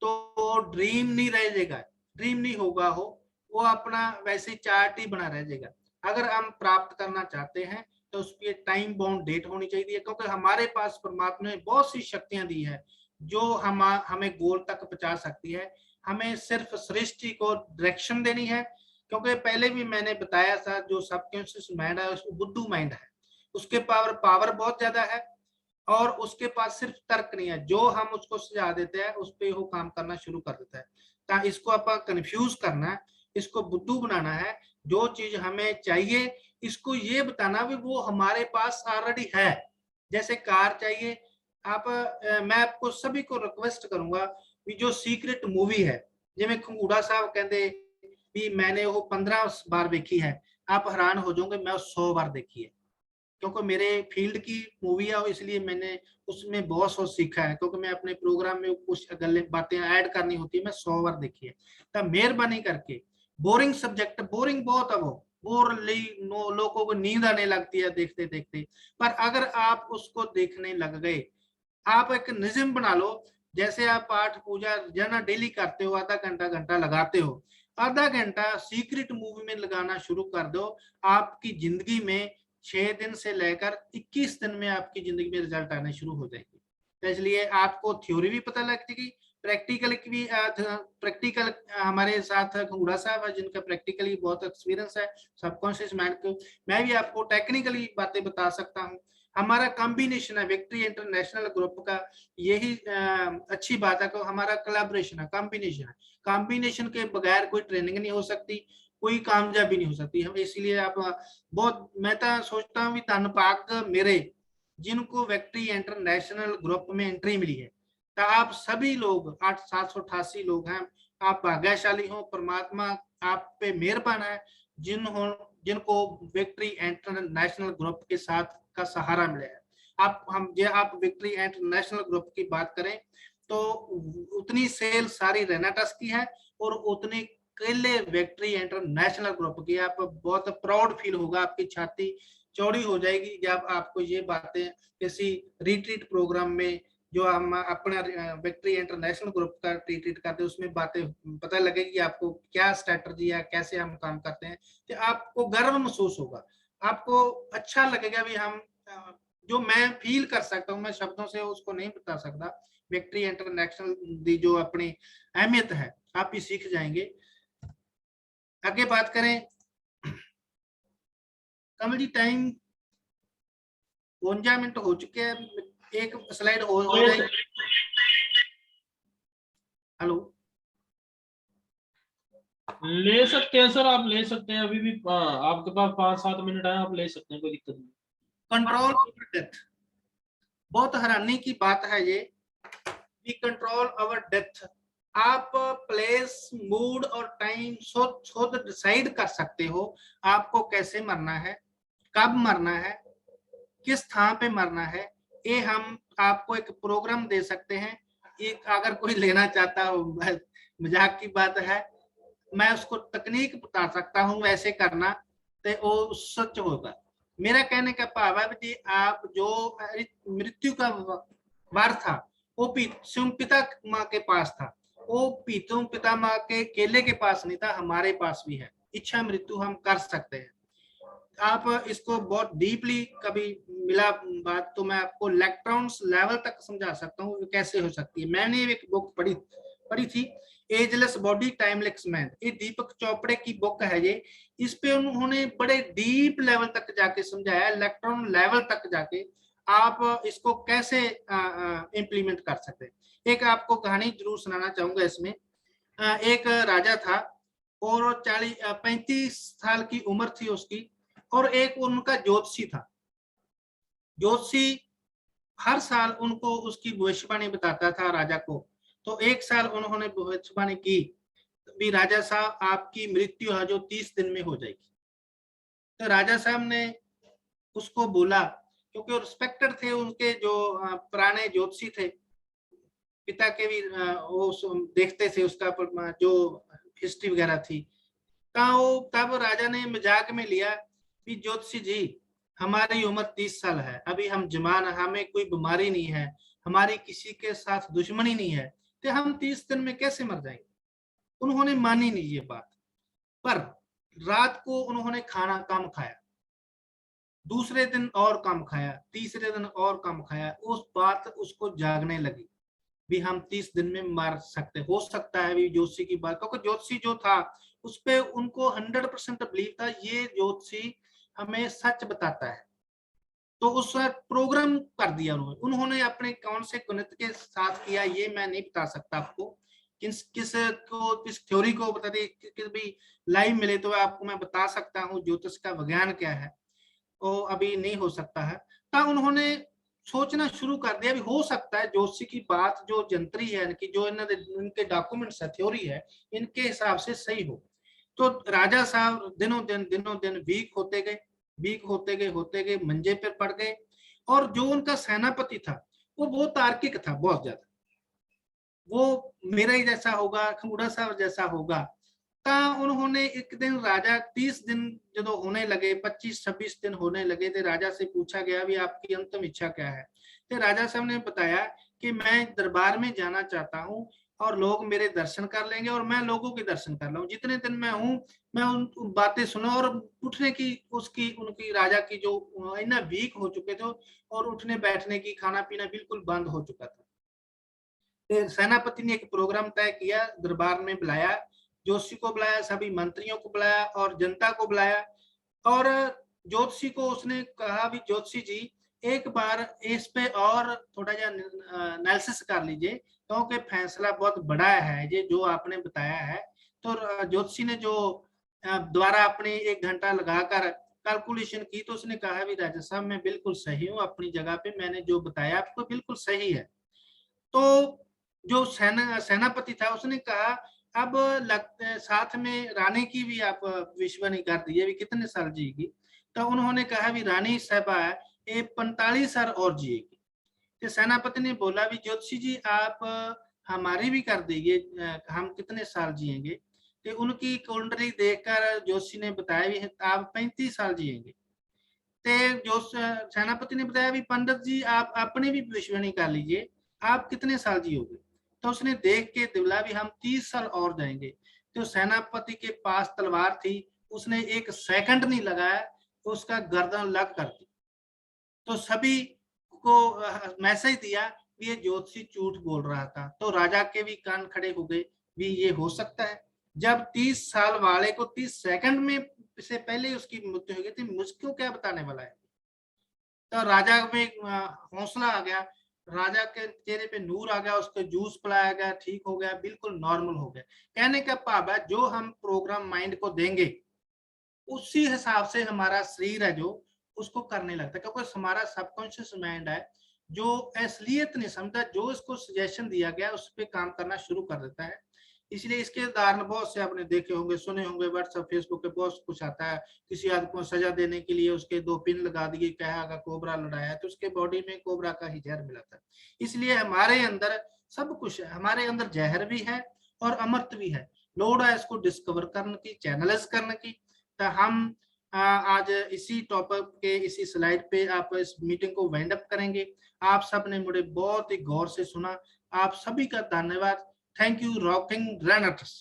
तो ड्रीम नहीं रह जाएगा, ड्रीम नहीं होगा, वो अपना वैसे चार्ट ही बना रह जाएगा। अगर हम प्राप्त करना चाहते हैं तो उसकी टाइम बाउंड डेट होनी चाहिए, क्योंकि हमारे पास परमात्मा ने बहुत सी शक्तियां दी है जो हमें गोल तक पहुंचा सकती है। हमें सिर्फ सृष्टि को डायरेक्शन देनी है, क्योंकि पहले भी मैंने बताया था जो सबकॉन्शियस माइंड है उसको बुद्धू माइंड है, उसके पावर बहुत ज्यादा है और उसके पास सिर्फ तर्क नहीं है। जो हम उसको सुझाव देते हैं उस पर वो काम करना शुरू कर देता है। तो इसको आप कंफ्यूज करना है, इसको बुद्धू बनाना है। जो चीज हमें चाहिए इसको ये बताना भी वो हमारे पास ऑलरेडी है। जैसे कार चाहिए, आप मैं आपको सभी को रिक्वेस्ट करूंगा कि जो सीक्रेट मूवी है, जिमें खंगूड़ा साहब कहते भी मैंने वो 15 बार देखी है, आप हैरान हो जाओगे मैं 100 बार देखी है, क्योंकि मेरे फील्ड की मूवी है इसलिए मैंने उसमें बहुत कुछ सीखा है। क्योंकि मैं अपने प्रोग्राम में कुछ गलत बातें ऐड करनी होती है, मैं 100 बार देखी है। तो मेहरबानी करके बोरिंग सब्जेक्ट, बोरिंग बहुत है वो, लोगों को नींद आने लगती है देखते देखते, पर अगर आप उसको देखने लग गए, आप एक निज़म बना लो। जैसे आप पाठ पूजा जना डेली करते हो, आधा घंटा घंटा लगाते हो, आधा घंटा सीक्रेट मूवी में लगाना शुरू कर दो। आपकी जिंदगी में 6 दिन से लेकर 21 दिन में आपकी जिंदगी में रिजल्ट आने शुरू हो जाएंगे। तो इसलिए आपको थ्योरी भी पता लग जाएगी, प्रैक्टिकल की भी प्रैक्टिकल हमारे साथ घुंगड़ा साहब है जिनका प्रैक्टिकली बहुत एक्सपीरियंस है सबकॉन्शियस माइंड को। मैं भी आपको टेक्निकली बातें बता सकता हूँ। हमारा कॉम्बिनेशन है विक्ट्री इंटरनेशनल ग्रुप का, यही अच्छी बात है कि हमारा कोलैबोरेशन है, कॉम्बिनेशन है। कॉम्बिनेशन के बगैर कोई ट्रेनिंग नहीं हो सकती, कोई कामयाबी नहीं हो सकती। हम इसलिए आप बहुत, मैं तो सोचता हूँ भी धन पाक मेरे जिनको विक्ट्री इंटरनेशनल ग्रुप में एंट्री मिली है। तो आप सभी लोग 788 लोग हैं, आप भाग्यशाली हो, परमात्मा आप पे मेहरबान है जिनको विक्ट्री इंटरनेशनल ग्रुप के साथ का सहारा मिला है। आप विक्ट्री इंटरनेशनल ग्रुप की बात करें तो उतनी सेल सारी रेनाटस की है और उतनी केले विक्ट्री इंटरनेशनल ग्रुप की। आप बहुत प्राउड फील होगा, आपकी छाती चौड़ी हो जाएगी जब आपको ये बातें किसी रिट्रीट प्रोग्राम में जो हम अपना विक्ट्री इंटरनेशनल ग्रुप का ट्रीट करते हैं उसमें बातें पता लगेगी आपको क्या स्ट्रेटजी है, कैसे हम काम करते हैं, तो आपको गर्व महसूस होगा, आपको अच्छा लगेगा भी हम जो मैं फील कर सकता हूँ, मैं शब्दों से उसको नहीं बता सकता। विक्ट्री इंटरनेशनल दी जो अपनी अहमियत है आप भी सीख जाएंगे। आगे बात करें, कमल जी टाइम 52 मिनट हो चुके हैं, एक स्लाइड हो जाएगी। हेलो, ले सकते हैं सर, आप ले सकते हैं अभी भी, आपके पास 5-7 मिनट है, आप ले सकते हैं, कोई दिक्कत नहीं। कंट्रोल ओवर डेथ, बहुत हैरानी की बात है ये, वी कंट्रोल ओवर डेथ। आप प्लेस, मूड और टाइम खुद डिसाइड कर सकते हो आपको कैसे मरना है, कब मरना है, किस स्थान पे मरना है। ये हम आपको एक प्रोग्राम दे सकते हैं, ये अगर कोई लेना चाहता हो, मजाक की बात है, मैं उसको तकनीक बता सकता हूँ वैसे करना, तो वो सच होगा। मेरा कहने का भाव है कि आप जो मृत्यु का वार था वो पिता माँ के पास था, वो पिता माँ के केले के पास नहीं था, हमारे पास भी है। इच्छा मृत्यु हम कर सकते हैं। आप इसको बहुत डीपली कभी मिला बात तो मैं आपको इलेक्ट्रॉन्स लेवल तक समझा सकता हूँ कैसे हो सकती है। मैंने एक बुक पढ़ी थी, एजलेस बॉडी टाइमलेस मैन, ये दीपक चोपड़े की बुक है ये। इस पे उन्होंने बड़े डीप लेवल तक जाके समझाया, इलेक्ट्रॉन लेवल तक जाके आप इसको कैसे इम्प्लीमेंट कर सकते हैं। एक आपको कहानी जरूर सुनाना चाहूंगा इसमें। एक राजा था और 35 साल की उम्र थी उसकी, और एक उनका ज्योतिषी था। ज्योतिषी हर साल उनको उसकी भविष्यवाणी बताता था राजा को। तो एक साल उन्होंने भविष्यवाणी की भी, राजा साहब आपकी मृत्यु है जो 30 दिन में हो जाएगी। तो राजा साहब ने उसको बोला, क्योंकि रिस्पेक्टेड थे उनके जो पुराने ज्योतिषी थे, पिता के भी वो देखते थे उसका जो हिस्ट्री वगैरह थी। तब राजा ने मजाक में लिया कि ज्योतिषी जी हमारी उम्र 30 साल है, अभी हम जवान, हमें कोई बीमारी नहीं है, हमारी किसी के साथ दुश्मनी नहीं है, तो हम 30 दिन में कैसे मर जाएंगे। उन्होंने मानी नहीं ये बात, पर रात को उन्होंने खाना कम खाया, दूसरे दिन और कम खाया, तीसरे दिन और कम खाया, उस बात उसको जागने लगी भी हम 30 दिन में मर सकते, हो सकता है भी ज्योतिषी की बात, क्योंकि ज्योतिषी जो था उस पे उनको 100% बिलीव था, ये ज्योतिषी हमें सच बताता है। तो उस प्रोग्राम कर दिया उन्होंने अपने कौन से गणित के साथ किया ये मैं नहीं बता सकता आपको, किस थ्योरी को बता दी, किस भी लाइव मिले तो आपको मैं बता सकता हूँ ज्योतिष का विज्ञान क्या है, वो अभी नहीं हो सकता है। तब उन्होंने सोचना शुरू कर दिया भी हो सकता है ज्योतिषी की बात जो जंतरी है इनकी, जो इनके डॉक्यूमेंट्स है, थ्योरी है, इनके हिसाब से सही हो। तो राजा साहब दिनों दिन वीक होते गए मंजे पर पड़ गए। और जो उनका सेनापति था वो बहुत तार्किक था, बहुत ज्यादा, वो मेरा ही जैसा होगा, खंगूड़ा साहब जैसा होगा। ता उन्होंने एक दिन राजा 30 दिन जो होने लगे, 25-26 दिन होने लगे, तो राजा से पूछा गया भी आपकी अंतिम इच्छा क्या है। तो राजा साहब ने बताया कि मैं दरबार में जाना चाहता हूँ और लोग मेरे दर्शन कर लेंगे और मैं लोगों के दर्शन कर लूँ, जितने दिन मैं हूँ मैं उन बातें सुना। और उठने की उसकी उनकी राजा की जो इतना वीक हो चुके थे और उठने बैठने की, खाना पीना बिल्कुल बंद हो चुका था। सेनापति ने एक प्रोग्राम तय किया, दरबार में बुलाया, जोशी को बुलाया, सभी मंत्रियों को बुलाया और जनता को बुलाया। और ज्योतिषी को उसने कहा भी ज्योतिषी जी एक बार इस पे और थोड़ा जा एनालिसिस कर लीजिए, क्योंकि फैसला बहुत बड़ा है ये जो आपने बताया है। तो ज्योतिषी ने जो द्वारा अपने 1 घंटा लगाकर कैलकुलेशन की, तो उसने कहा भी राजा साहब मैं बिल्कुल सही हूँ अपनी जगह पे, मैंने जो बताया आपको बिल्कुल सही है। तो जो सेनापति था उसने कहा अब साथ में रानी की भी आप भविष्यवाणी कर दीजिए भी कितने साल जिएगी। तो उन्होंने कहा भी रानी साहबा ये 45 साल और जिएगी। तो सेनापति ने बोला भी ज्योतिषी जी आप हमारी भी कर दीजिए, हम कितने साल जिएंगे। तो उनकी कुंडली देखकर ज्योतिषी ने बताया भी आप 35 साल जिएंगे। तो जो सेनापति ने बताया भी पंडित जी आप अपनी भी भविष्यवाणी कर लीजिए, आप कितने साल जियोगे? तो उसने देख के बोला भी हम 30 साल और जाएंगे। तो सेनापति के पास तलवार थी, उसने 1 सेकंड नहीं लगाया तो उसका गर्दन लग कर दी। तो सभी को मैसेज दिया कि ये ज्योतिषी झूठ बोल रहा था। तो राजा के भी कान खड़े हो गए, भी ये हो सकता है। जब 30 साल वाले को 30 सेकंड में से पहले उसकी मृत्यु हो गई थी, मुझको क्या बताने वाला है? तो राजा में हौसला आ गया, राजा के चेहरे पे नूर आ गया, उसको जूस पिलाया गया, ठीक हो गया, बिल्कुल नॉर्मल हो गया। कहने का भाव है जो हम प्रोग्राम माइंड को देंगे उसी हिसाब से हमारा शरीर है जो उसको करने लगता है, क्योंकि हमारा सबकॉन्शियस माइंड है जो असलियत नहीं समझता, जो इसको सजेशन दिया गया उस पर काम करना शुरू कर देता है। इसलिए इसके उदाहरण बहुत से आपने देखे होंगे, सुने होंगे, व्हाट्सएप फेसबुक पे बहुत कुछ आता है। किसी आदमी को सजा देने के लिए उसके 2 पिन लगा दिए, कहा अगर कोबरा लड़ाया है तो उसके बॉडी में कोबरा का ही जहर मिला था। इसलिए हमारे अंदर सब कुछ है, हमारे अंदर जहर भी है और अमृत भी है। लोड़ है इसको डिस्कवर करने की, चैनलाइज करने की। तो हम आज इसी टॉपिक के इसी स्लाइड पे आप इस मीटिंग को वाइंड अप करेंगे। आप सब ने मुझे बहुत ही गौर से सुना, आप सभी का धन्यवाद। Thank you rocking grenadiers.